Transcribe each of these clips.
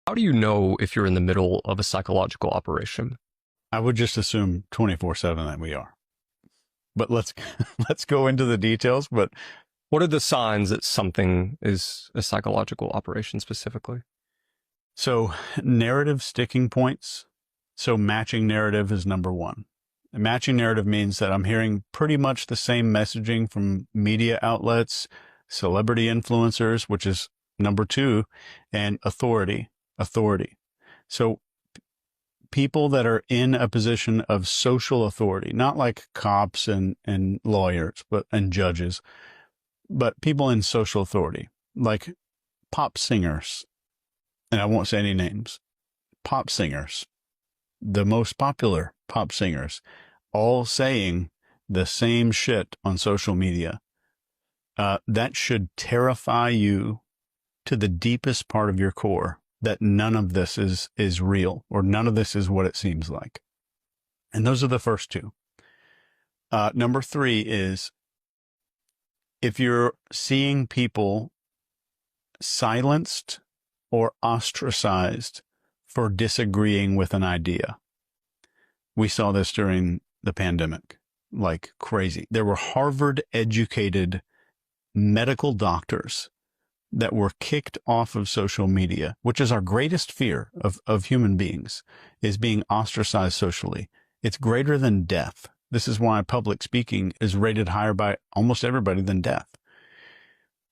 How do you know if you're in the middle of a psychological operation? I would just assume 24/7 that we are. But let's let's go into the details. But What are the signs that something is a psychological operation specifically? so narrative sticking points. So matching narrative is number one. And matching narrative means that I'm hearing pretty much the same messaging from media outlets, celebrity influencers, which is number two, and authority. Authority. So people that are in a position of social authority, not like cops and lawyers, and judges, but people in social authority, like pop singers, and I won't say any names, pop singers, the most popular pop singers, all saying the same shit on social media. That should terrify you to the deepest part of your core, that none of this is real, or none of this is what it seems like. And those are the first two. Number three is if you're seeing people silenced or ostracized for disagreeing with an idea. We saw this during the pandemic, like crazy. There were Harvard educated medical doctors that were kicked off of social media, which is our greatest fear of human beings, is being ostracized socially. It's greater than death. This is why public speaking is rated higher by almost everybody than death.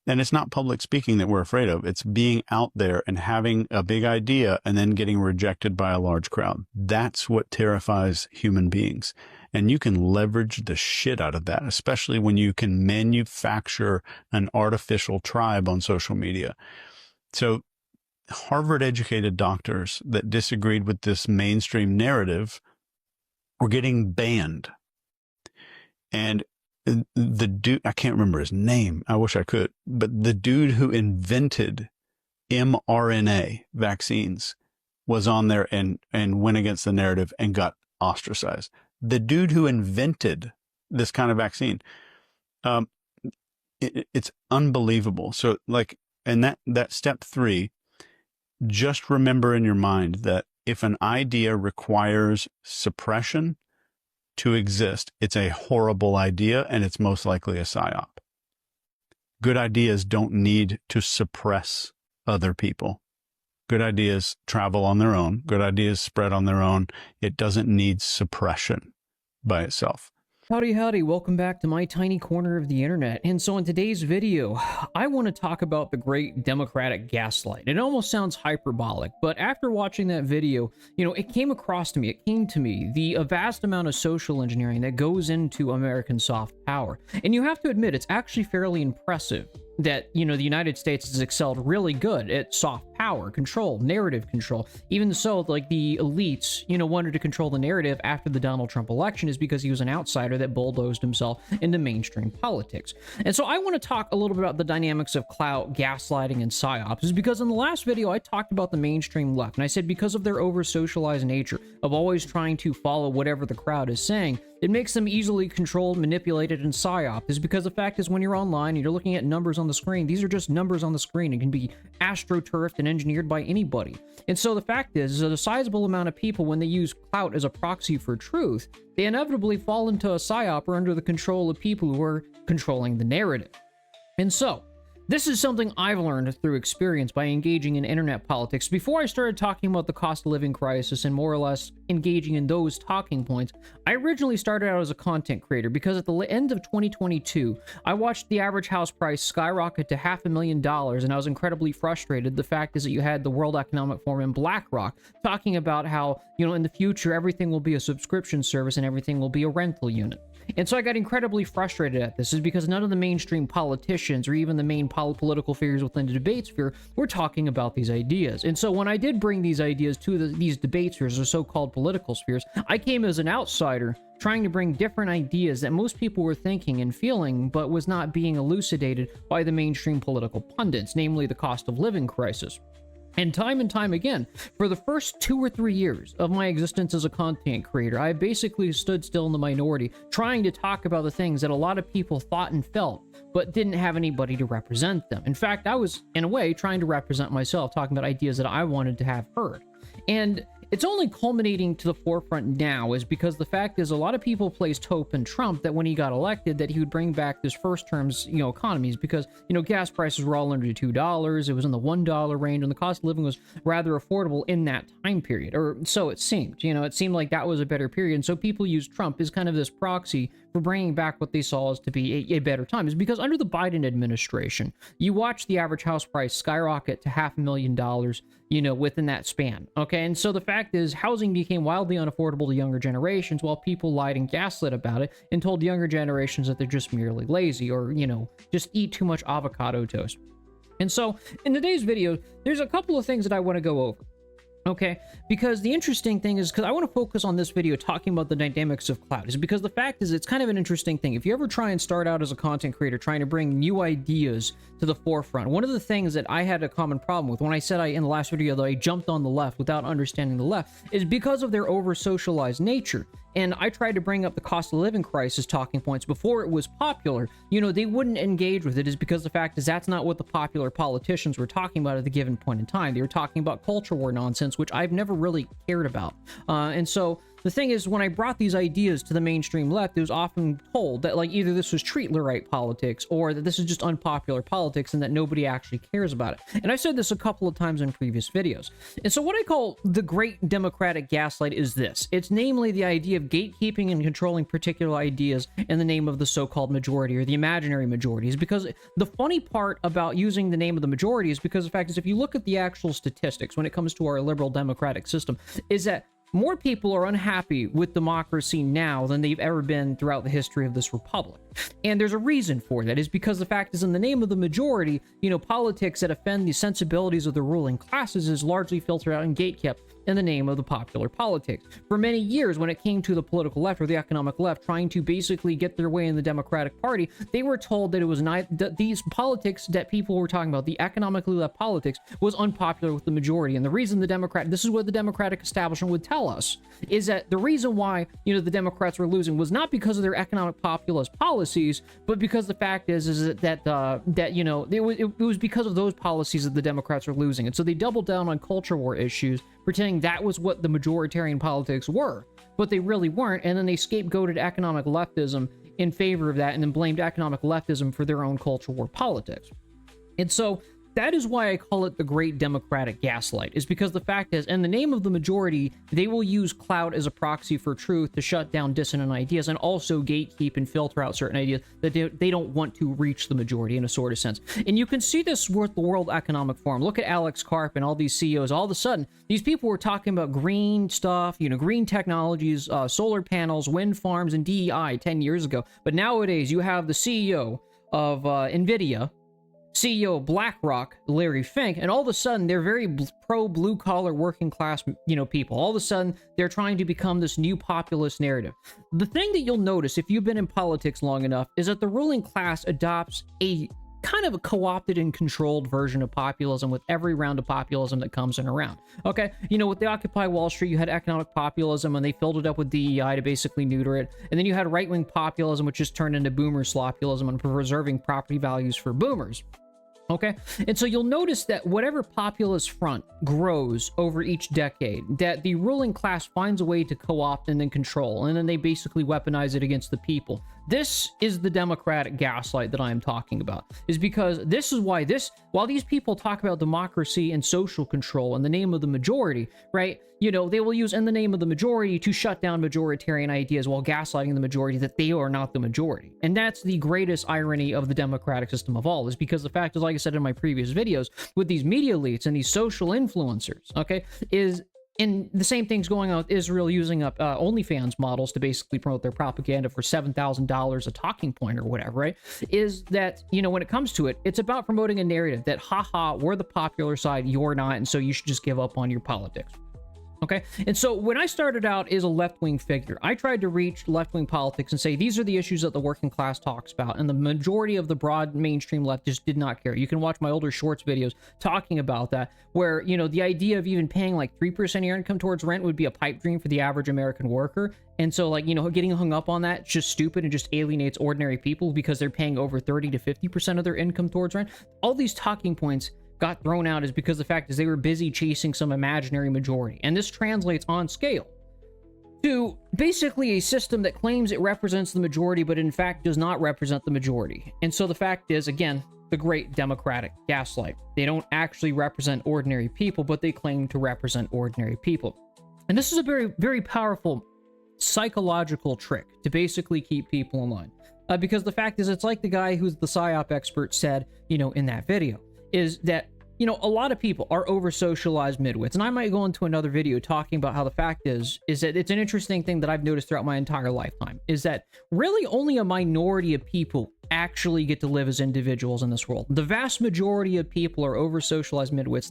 And it's not public speaking that we're afraid of. It's being out there and having a big idea and then getting rejected by a large crowd. That's what terrifies human beings. And you can leverage the shit out of that, especially when you can manufacture an artificial tribe on social media. So Harvard educated doctors that disagreed with this mainstream narrative were getting banned. And the dude, I can't remember his name. I wish I could, but the dude who invented mRNA vaccines was on there and went against the narrative and got ostracized. The dude who invented this kind of vaccine, it's unbelievable. So like, and that step three, just remember in your mind that if an idea requires suppression to exist, it's a horrible idea and it's most likely a psyop. Good ideas don't need to suppress other people. Good ideas travel on their own. Good ideas spread on their own. It doesn't need suppression by itself. Howdy, howdy, welcome back to my tiny corner of the internet. And so in today's video, I want to talk about the great Democratic gaslight. It almost sounds hyperbolic, but after watching that video, it came across to me, it came to me, the vast amount of social engineering that goes into American soft power. And you have to admit, it's actually fairly impressive that, the United States has excelled really good at soft power control, narrative control. Even so, like the elites, wanted to control the narrative after the Donald Trump election is because he was an outsider that bulldozed himself into mainstream politics. And so I want to talk a little bit about the dynamics of clout, gaslighting, and psyops, is because in the last video I talked about the mainstream left, and I said because of their over-socialized nature of always trying to follow whatever the crowd is saying, it makes them easily controlled, manipulated, and psyop, is because the fact is when you're online and you're looking at numbers on the screen, these are just numbers on the screen and can be astroturfed and engineered by anybody. And so the fact is that a sizable amount of people, when they use clout as a proxy for truth, they inevitably fall into a psyop or under the control of people who are controlling the narrative. And so, this is something I've learned through experience by engaging in internet politics. Before I started talking about the cost of living crisis and more or less engaging in those talking points, I originally started out as a content creator because at the end of 2022, I watched the average house price skyrocket to $500,000 and I was incredibly frustrated. The fact is that you had the World Economic Forum and BlackRock talking about how, in the future, everything will be a subscription service and everything will be a rental unit. And so I got incredibly frustrated at this, is because none of the mainstream politicians or even the main political figures within the debate sphere were talking about these ideas. And so when I did bring these ideas to these debate spheres, or so-called political spheres, I came as an outsider trying to bring different ideas that most people were thinking and feeling, but was not being elucidated by the mainstream political pundits, namely the cost of living crisis. And time again, for the first 2 or 3 years of my existence as a content creator, I basically stood still in the minority, trying to talk about the things that a lot of people thought and felt, but didn't have anybody to represent them. In fact, I was, in a way, trying to represent myself, talking about ideas that I wanted to have heard. And it's only culminating to the forefront now is because the fact is a lot of people placed hope in Trump that when he got elected that he would bring back this first term's, economies because, gas prices were all under $2. It was in the $1 range and the cost of living was rather affordable in that time period, or so it seemed. It seemed like that was a better period. And so people used Trump as kind of this proxy for bringing back what they saw as to be a better time. Is because under the Biden administration, you watch the average house price skyrocket to $500,000, within that span. Okay. And so the fact is housing became wildly unaffordable to younger generations while people lied and gaslit about it and told younger generations that they're just merely lazy or, just eat too much avocado toast. And so in today's video, there's a couple of things that I want to go over. Okay, because the interesting thing is, because I want to focus on this video talking about the dynamics of cloud, is because the fact is it's kind of an interesting thing. If you ever try and start out as a content creator trying to bring new ideas to the forefront, one of the things that I had a common problem with when I said in the last video that I jumped on the left without understanding the left is because of their over-socialized nature. And I tried to bring up the cost of living crisis talking points before it was popular. They wouldn't engage with it is because the fact is that's not what the popular politicians were talking about at the given point in time. They were talking about culture war nonsense, which I've never really cared about. And so the thing is, when I brought these ideas to the mainstream left, it was often told that either this was treat-ler-right politics or that this is just unpopular politics and that nobody actually cares about it. And I've said this a couple of times in previous videos. And so what I call the great democratic gaslight is this. It's namely the idea of gatekeeping and controlling particular ideas in the name of the so-called majority or the imaginary majorities. Because the funny part about using the name of the majority is because the fact is if you look at the actual statistics when it comes to our liberal democratic system is that more people are unhappy with democracy now than they've ever been throughout the history of this republic. And there's a reason for that, is because the fact is in the name of the majority, politics that offend the sensibilities of the ruling classes is largely filtered out and gatekept in the name of the popular politics. For many years, when it came to the political left or the economic left trying to basically get their way in the Democratic Party, they were told that it was not that these politics that people were talking about, the economically left politics, was unpopular with the majority. And the reason this is what the Democratic establishment would tell us, is that the reason why, the Democrats were losing was not because of their economic populist policies, but because the fact is that it was because of those policies that the Democrats were losing. And so they doubled down on culture war issues, pretending that was what the majoritarian politics were, but they really weren't. And then they scapegoated economic leftism in favor of that and then blamed economic leftism for their own culture war politics. And so that is why I call it the great democratic gaslight, is because the fact is, in the name of the majority, they will use clout as a proxy for truth to shut down dissonant ideas and also gatekeep and filter out certain ideas that they don't want to reach the majority in a sort of sense. And you can see this with the World Economic Forum. Look at Alex Karp and all these CEOs. All of a sudden, these people were talking about green stuff, green technologies, solar panels, wind farms, and DEI 10 years ago. But nowadays, you have the CEO of NVIDIA, CEO of BlackRock, Larry Fink, and all of a sudden they're very pro blue collar working class, people. All of a sudden they're trying to become this new populist narrative. The thing that you'll notice if you've been in politics long enough is that the ruling class adopts a kind of a co-opted and controlled version of populism with every round of populism that comes in around. Okay, with the Occupy Wall Street, you had economic populism and they filled it up with DEI to basically neuter it. And then you had right-wing populism, which just turned into boomer slopulism and preserving property values for boomers. Okay, and so you'll notice that whatever populist front grows over each decade, that the ruling class finds a way to co-opt and then control, and then they basically weaponize it against the people. This is the democratic gaslight that I'm talking about, is because this is why while these people talk about democracy and social control in the name of the majority, right? They will use in the name of the majority to shut down majoritarian ideas while gaslighting the majority that they are not the majority. And that's the greatest irony of the democratic system of all, is because the fact is, like I said in my previous videos, with these media elites and these social influencers, okay, and the same thing's going on with Israel using up OnlyFans models to basically promote their propaganda for $7,000 a talking point or whatever, right? Is that, when it comes to it, it's about promoting a narrative that, haha, we're the popular side, you're not, and so you should just give up on your politics. Okay. And so when I started out as a left-wing figure, I tried to reach left-wing politics and say, these are the issues that the working class talks about. And the majority of the broad mainstream left just did not care. You can watch my older shorts videos talking about that, where, you know, the idea of even paying like 3% of your income towards rent would be a pipe dream for the average American worker. And so, like, you know, getting hung up on that is just stupid and just alienates ordinary people because they're paying over 30 to 50% of their income towards rent. All these talking points got thrown out is because the fact is they were busy chasing some imaginary majority. And this translates on scale to basically a system that claims it represents the majority, but in fact does not represent the majority. And so the fact is, again, the great democratic gaslight. They don't actually represent ordinary people, but they claim to represent ordinary people. And this is a very, very powerful psychological trick to basically keep people in line. Because the fact is, it's like the guy who's the PSYOP expert said, you know, in that video, is that, you know, a lot of people are over-socialized midwits. And I might go into another video talking about how the fact is that it's an interesting thing that I've noticed throughout my entire lifetime, is that really only a minority of people actually get to live as individuals in this world. The vast majority of people are over-socialized midwits.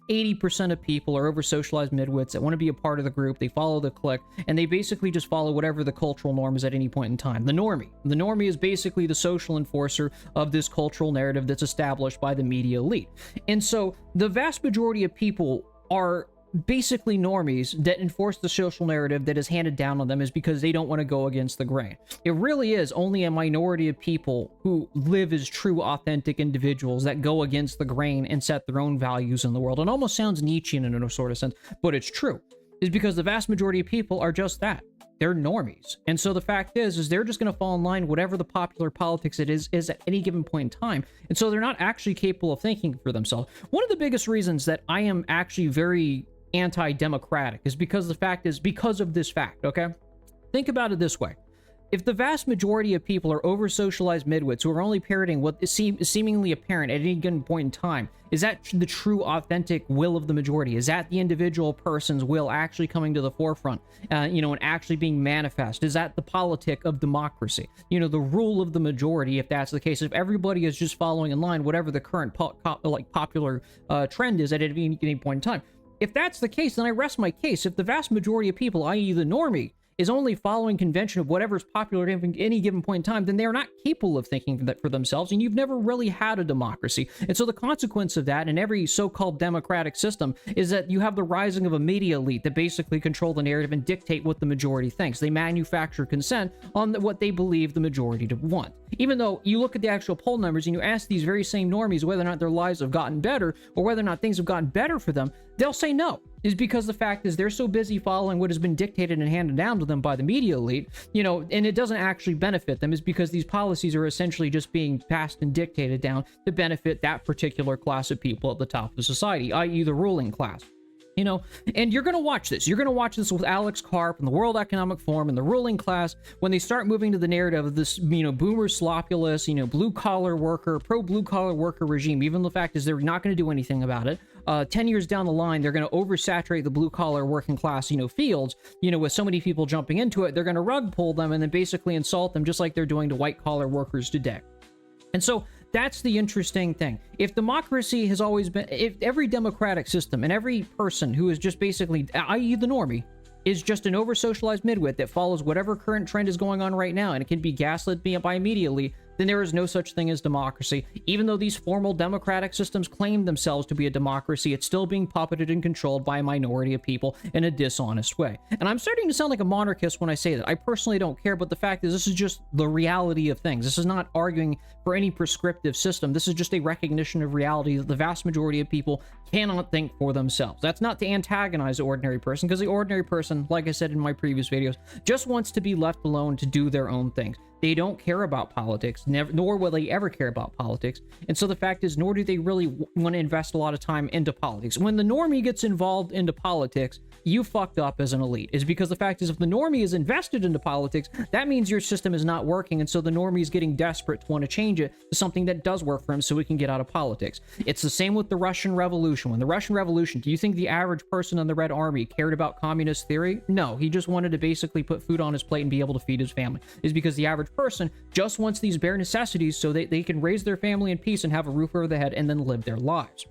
80% of people are over-socialized midwits that want to be a part of the group. They follow the clique, and they basically just follow whatever the cultural norm is at any point in time. The normie. The normie is basically the social enforcer of this cultural narrative that's established by the media elite. And so the vast majority of people are basically normies that enforce the social narrative that is handed down on them is because they don't want to go against the grain. It really is only a minority of people who live as true, authentic individuals that go against the grain and set their own values in the world. It almost sounds Nietzschean in a sort of sense, but it's true. Is because the vast majority of people are just that. They're normies. And so the fact is they're just going to fall in line whatever the popular politics it is at any given point in time. And so they're not actually capable of thinking for themselves. One of the biggest reasons that I am actually very anti-democratic is because because of this fact, okay? Think about it this way. If the vast majority of people are over-socialized midwits who are only parroting what is seemingly apparent at any given point in time, is that the true, authentic will of the majority? Is that the individual person's will actually coming to the forefront, you know, and actually being manifest? Is that the politic of democracy? You know, the rule of the majority, if that's the case. If everybody is just following in line whatever the current popular trend is at any point in time. If that's the case, then I rest my case. If the vast majority of people, i.e. the normie, is only following convention of whatever's popular at any given point in time, then they're not capable of thinking for themselves, and you've never really had a democracy. And so the consequence of that in every so-called democratic system is that you have the rising of a media elite that basically control the narrative and dictate what the majority thinks. They manufacture consent on what they believe the majority to want. Even though you look at the actual poll numbers and you ask these very same normies whether or not their lives have gotten better or whether or not things have gotten better for them, they'll say no. Is because the fact is they're so busy following what has been dictated and handed down to them by the media elite, you know, and it doesn't actually benefit them, is because these policies are essentially just being passed and dictated down to benefit that particular class of people at the top of society, i.e. the ruling class. You know, and you're going to watch this. You're going to watch this with Alex Karp and the World Economic Forum and the ruling class when they start moving to the narrative of this, you know, boomer sloppulous, you know, blue-collar worker, pro-blue-collar worker regime. Even the fact is they're not going to do anything about it. 10 years down the line, they're going to oversaturate the blue-collar working class, you know, fields, you know, with so many people jumping into it. They're going to rug pull them and then basically insult them just like they're doing to white-collar workers today. And so that's the interesting thing. If democracy has always been, if every democratic system and every person who is just basically, i.e. the normie, is just an over-socialized midwit that follows whatever current trend is going on right now, and it can be gaslit by immediately, then there is no such thing as democracy. Even though these formal democratic systems claim themselves to be a democracy, it's still being puppeted and controlled by a minority of people in a dishonest way. And I'm starting to sound like a monarchist when I say that. I personally don't care, but the fact is this is just the reality of things. This is not arguing for any prescriptive system. This is just a recognition of reality that the vast majority of people cannot think for themselves. That's not to antagonize the ordinary person, because the ordinary person, like I said in my previous videos, just wants to be left alone to do their own things. They don't care about politics, nor will they ever care about politics. And so the fact is, nor do they really want to invest a lot of time into politics. When the normie gets involved into politics, you fucked up as an elite. Is because the fact is, if the normie is invested into politics, that means your system is not working. And so the normie is getting desperate to want to change it to something that does work for him so he can get out of politics. It's the same with the Russian Revolution. When the Russian Revolution, do you think the average person in the Red Army cared about communist theory? No, he just wanted to basically put food on his plate and be able to feed his family. Is because the average person just wants these bare necessities so they can raise their family in peace and have a roof over their head and then live their lives.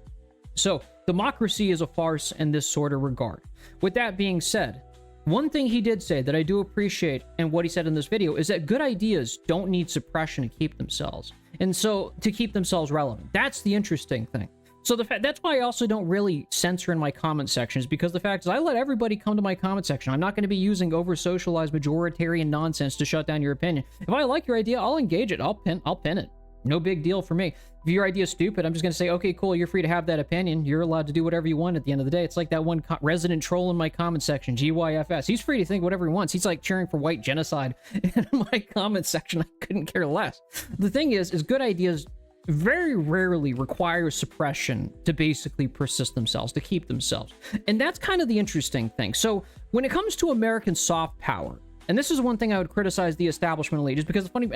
So democracy is a farce in this sort of regard. With that being said, one thing he did say that I do appreciate, and what he said in this video, is that good ideas don't need suppression to keep themselves. And so, to keep themselves relevant. That's the interesting thing. So that's why I also don't really censor in my comment sections, because the fact is I let everybody come to my comment section. I'm not going to be using over-socialized majoritarian nonsense to shut down your opinion. If I like your idea, I'll engage it. I'll pin it. No big deal for me. If your idea is stupid, I'm just going to say, okay, cool, you're free to have that opinion. You're allowed to do whatever you want at the end of the day. It's like that one resident troll in my comment section, GYFS. He's free to think whatever he wants. He's like cheering for white genocide in my comment section. I couldn't care less. The thing is good ideas very rarely require suppression to basically persist themselves, to keep themselves. And that's kind of the interesting thing. So when it comes to American soft power, and this is one thing I would criticize the establishment elite, is because the funny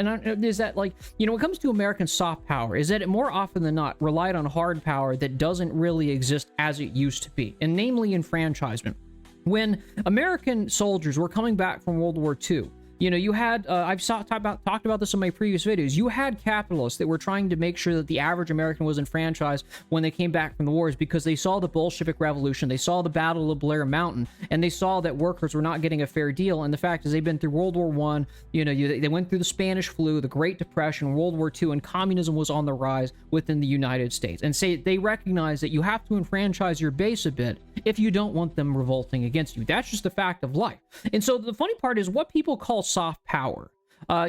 is that, like, you know, when it comes to American soft power, is that it more often than not relied on hard power that doesn't really exist as it used to be, and namely enfranchisement. When American soldiers were coming back from World War II, you know, you had, I've talked about this in my previous videos, you had capitalists that were trying to make sure that the average American was enfranchised when they came back from the wars, because they saw the Bolshevik Revolution, they saw the Battle of Blair Mountain, and they saw that workers were not getting a fair deal. And the fact is, they've been through World War I, you know, they went through the Spanish flu, the Great Depression, World War II, and communism was on the rise within the United States. And they recognize that you have to enfranchise your base a bit if you don't want them revolting against you. That's just a fact of life. And so the funny part is, what people call soft power,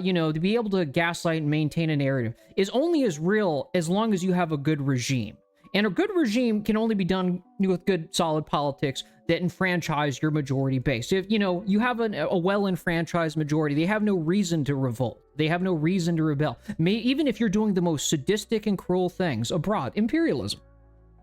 you know, to be able to gaslight and maintain a narrative, is only as real as long as you have a good regime. And a good regime can only be done with good, solid politics that enfranchise your majority base. If, you know, you have a well-enfranchised majority, they have no reason to revolt. They have no reason to rebel. Even if you're doing the most sadistic and cruel things abroad, imperialism,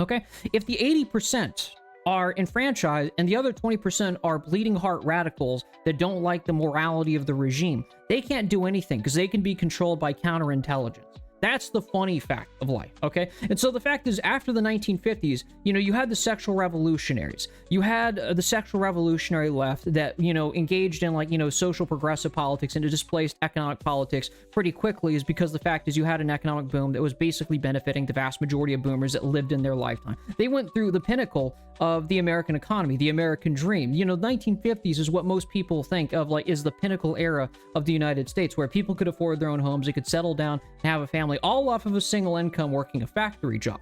okay? If the 80% are enfranchised and the other 20% are bleeding heart radicals that don't like the morality of the regime, they can't do anything because they can be controlled by counterintelligence. That's the funny fact of life, okay? And so the fact is, after the 1950s, you know, you had the sexual revolutionaries. You had the sexual revolutionary left that, you know, engaged in, like, you know, social progressive politics and displaced economic politics pretty quickly, is because the fact is you had an economic boom that was basically benefiting the vast majority of boomers that lived in their lifetime. They went through the pinnacle of the American economy, the American dream. You know, the 1950s is what most people think of, like, is the pinnacle era of the United States, where people could afford their own homes, they could settle down and have a family, all off of a single income working a factory job.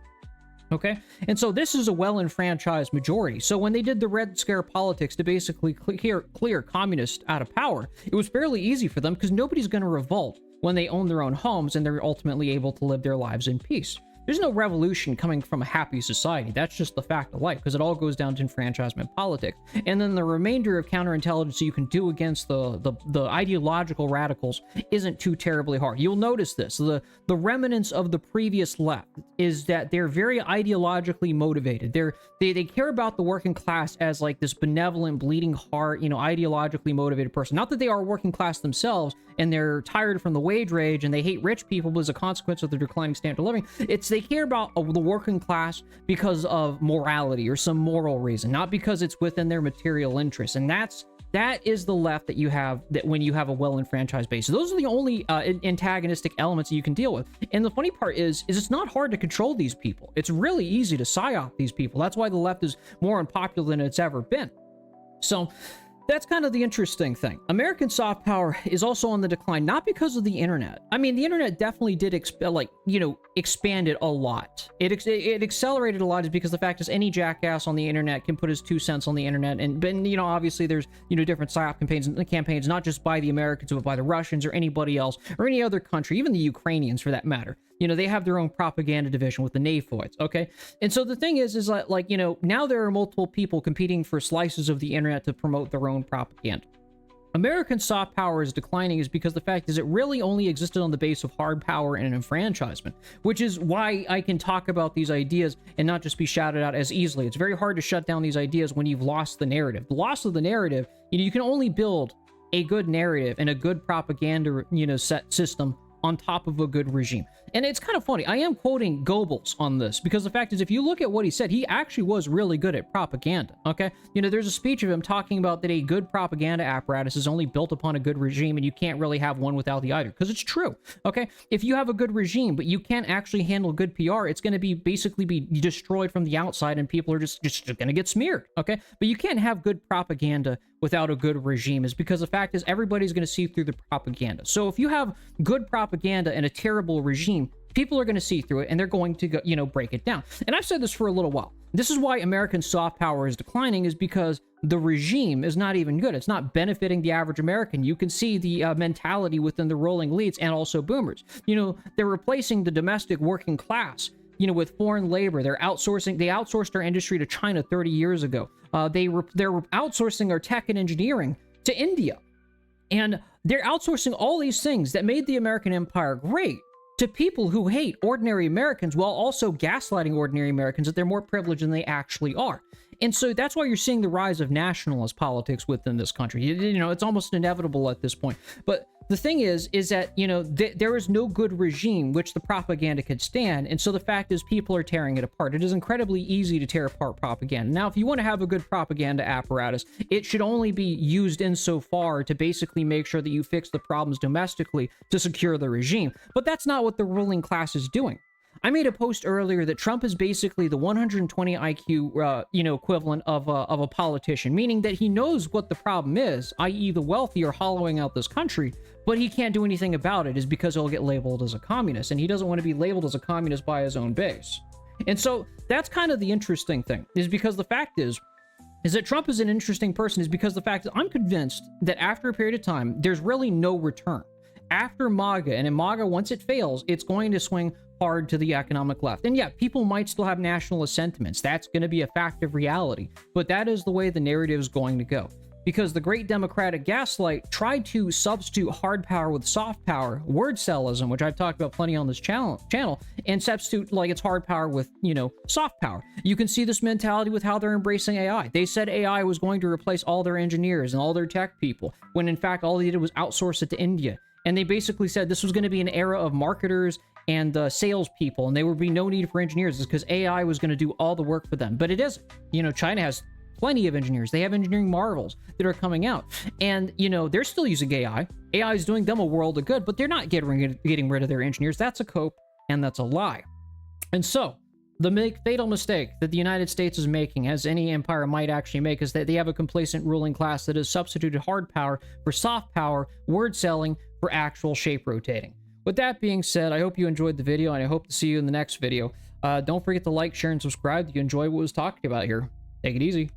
Okay? And so this is a well-enfranchised majority. So when they did the Red Scare politics to basically clear communists out of power, it was fairly easy for them because nobody's going to revolt when they own their own homes and they're ultimately able to live their lives in peace. There's no revolution coming from a happy society. That's just the fact of life, because it all goes down to enfranchisement politics. And then the remainder of counterintelligence you can do against the ideological radicals isn't too terribly hard. You'll notice this. The remnants of the previous left is that they're very ideologically motivated. They care about the working class as, like, this benevolent, bleeding heart, you know, ideologically motivated person. Not that they are working class themselves and they're tired from the wage rage and they hate rich people as a consequence of their declining standard of living. They care about the working class because of morality or some moral reason, not because it's within their material interests. And that is the left that you have, that when you have a well-enfranchised base. So those are the only antagonistic elements that you can deal with. And the funny part is it's not hard to control these people. It's really easy to psyop these people. That's why the left is more unpopular than it's ever been. So that's kind of the interesting thing. American soft power is also on the decline, not because of the internet. I mean, the internet definitely did expand it a lot. It accelerated a lot, is because the fact is any jackass on the internet can put his 2 cents on the internet. And you know, obviously there's, you know, different psyop campaigns, not just by the Americans, but by the Russians or anybody else or any other country, even the Ukrainians for that matter. You know, they have their own propaganda division with the NAFOids, okay? And so the thing is like, you know, now there are multiple people competing for slices of the internet to promote their own propaganda. American soft power is declining is because the fact is it really only existed on the base of hard power and enfranchisement, which is why I can talk about these ideas and not just be shouted out as easily. It's very hard to shut down these ideas when you've lost the narrative. The loss of the narrative, you know, you can only build a good narrative and a good propaganda, you know, system on top of a good regime. And it's kind of funny. I am quoting Goebbels on this because the fact is, if you look at what he said, he actually was really good at propaganda, okay? You know, there's a speech of him talking about that a good propaganda apparatus is only built upon a good regime, and you can't really have one without the other, because it's true, okay? If you have a good regime, but you can't actually handle good PR, it's going to be basically be destroyed from the outside, and people are just going to get smeared, okay? But you can't have good propaganda without a good regime, is because the fact is everybody's going to see through the propaganda. So if you have good propaganda and a terrible regime, people are going to see through it, and they're going to go, you know, break it down. And I've said this for a little while. This is why American soft power is declining, is because the regime is not even good. It's not benefiting the average American. You can see the mentality within the rolling elites and also boomers. You know, they're replacing the domestic working class, you know, with foreign labor. They're outsourcing. They outsourced our industry to China 30 years ago. They're outsourcing our tech and engineering to India. And they're outsourcing all these things that made the American empire great to people who hate ordinary Americans, while also gaslighting ordinary Americans that they're more privileged than they actually are. And so that's why you're seeing the rise of nationalist politics within this country. You know, it's almost inevitable at this point. But the thing is that, you know, there is no good regime which the propaganda could stand. And so the fact is people are tearing it apart. It is incredibly easy to tear apart propaganda. Now, if you want to have a good propaganda apparatus, it should only be used insofar to basically make sure that you fix the problems domestically to secure the regime. But that's not what the ruling class is doing. I made a post earlier that Trump is basically the 120 IQ, you know, equivalent of a politician, meaning that he knows what the problem is, i.e. the wealthy are hollowing out this country, but he can't do anything about it, is because he'll get labeled as a communist, and he doesn't want to be labeled as a communist by his own base. And so that's kind of the interesting thing, is because the fact is that Trump is an interesting person, is because the fact that I'm convinced that after a period of time, there's really no return. After MAGA, and in MAGA, once it fails, it's going to swing hard to the economic left. And yeah, people might still have nationalist sentiments. That's going to be a fact of reality. But that is the way the narrative is going to go. Because the great democratic gaslight tried to substitute hard power with soft power, word cellism, which I've talked about plenty on this channel, and substitute like it's hard power with, you know, soft power. You can see this mentality with how they're embracing AI. They said AI was going to replace all their engineers and all their tech people, when in fact all they did was outsource it to India. And they basically said this was going to be an era of marketers and salespeople, and there would be no need for engineers because AI was going to do all the work for them. But it isn't. You know, China has plenty of engineers. They have engineering marvels that are coming out. And, you know, they're still using AI. AI is doing them a world of good, but they're not getting rid of their engineers. That's a cope, and that's a lie. And so, the fatal mistake that the United States is making, as any empire might actually make, is that they have a complacent ruling class that has substituted hard power for soft power, word selling for actual shape rotating. With that being said, I hope you enjoyed the video, and I hope to see you in the next video. Don't forget to like, share, and subscribe if you enjoy what was talked about here. Take it easy.